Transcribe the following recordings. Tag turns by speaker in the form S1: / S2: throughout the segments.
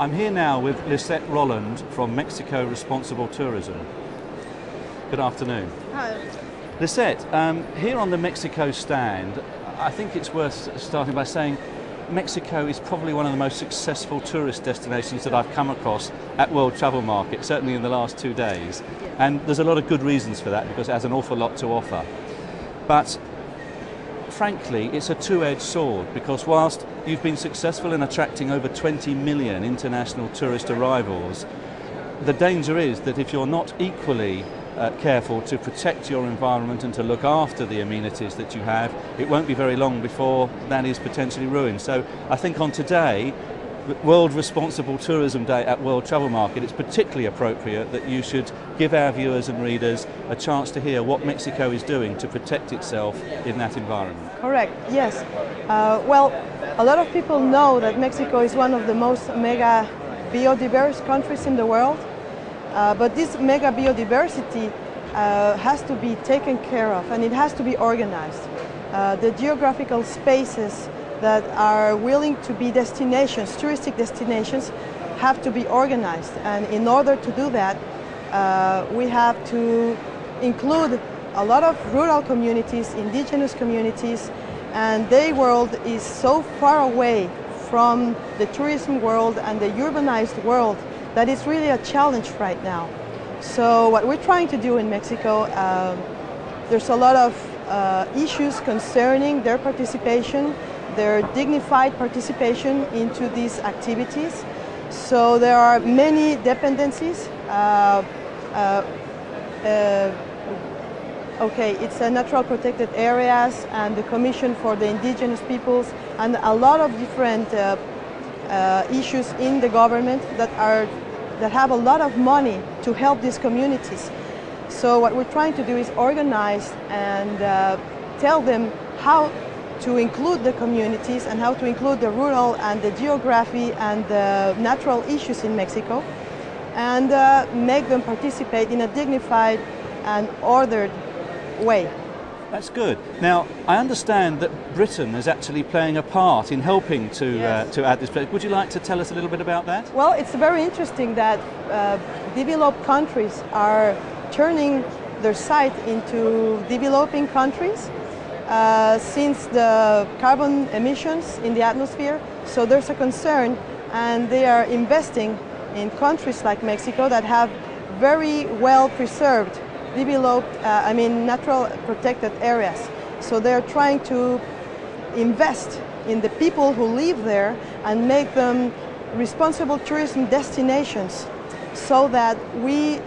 S1: I'm here now with Lizette Rolland from Mexico Responsible Tourism. Good afternoon.
S2: Hi.
S1: Lizette, here on the Mexico stand, I think it's worth starting by saying Mexico is probably one of the most successful tourist destinations that I've come across at World Travel Market, certainly in the last 2 days. And there's a lot of good reasons for that because it has an awful lot to offer. But frankly, it's a two-edged sword because whilst you've been successful in attracting over 20 million international tourist arrivals, the danger is that if you're not equally careful to protect your environment and to look after the amenities that you have, it won't be very long before that is potentially ruined. So I think on today, World Responsible Tourism Day at World Travel Market, it's particularly appropriate that you should give our viewers and readers a chance to hear what Mexico is doing to protect itself in that environment.
S2: Correct, yes. Well, a lot of people know that Mexico is one of the most mega biodiverse countries in the world. But this mega biodiversity has to be taken care of and it has to be organized. The geographical spaces that are willing to be destinations, touristic destinations, have to be organized. And in order to do that, we have to include a lot of rural communities, indigenous communities, and their world is so far away from the tourism world and the urbanized world that it's really a challenge right now. So what we're trying to do in Mexico, there's a lot of issues concerning their participation, their dignified participation into these activities. So there are many dependencies. Okay, it's natural protected areas and the Commission for the Indigenous Peoples and a lot of different issues in the government that have a lot of money to help these communities. So what we're trying to do is organize and tell them how to include the communities and how to include the rural and the geography and the natural issues in Mexico and make them participate in a dignified and ordered way.
S1: That's good. Now, I understand that Britain is actually playing a part in helping to add this place. Would you like to tell us a little bit about that?
S2: Well, it's very interesting that developed countries are turning their sight into developing countries since the carbon emissions in the atmosphere. So there's a concern and they are investing in countries like Mexico that have very well preserved developed, natural protected areas. So they're trying to invest in the people who live there and make them responsible tourism destinations so that we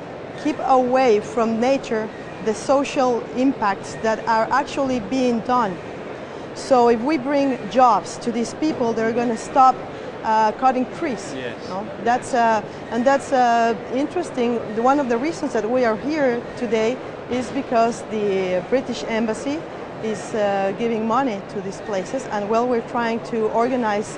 S2: keep away from nature the social impacts that are actually being done. So if we bring jobs to these people, they're going to stop cutting trees.
S1: Yes.
S2: No? That's interesting. One of the reasons that we are here today is because the British Embassy is giving money to these places, and well, we're trying to organize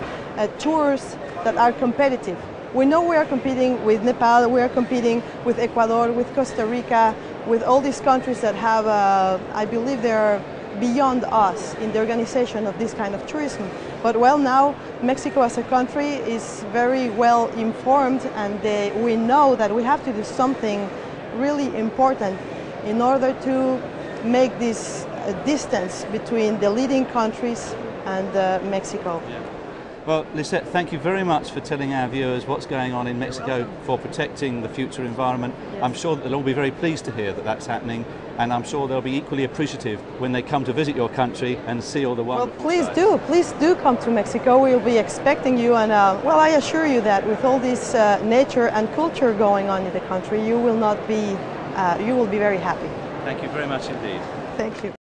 S2: tours that are competitive. We know we are competing with Nepal, we are competing with Ecuador, with Costa Rica, with all these countries that have, I believe they are beyond us in the organization of this kind of tourism. But well, now Mexico as a country is very well informed and we know that we have to do something really important in order to make this distance between the leading countries and Mexico.
S1: Yeah. Well, Lizette, thank you very much for telling our viewers what's going on in Mexico for protecting the future environment.
S2: Yes.
S1: I'm sure that they'll all be very pleased to hear that that's happening, and I'm sure they'll be equally appreciative when they come to visit your country and see all the wonderful
S2: Well, please do come to Mexico. We'll be expecting you, and well, I assure you that with all this nature and culture going on in the country, you will be very happy.
S1: Thank you very much indeed.
S2: Thank you.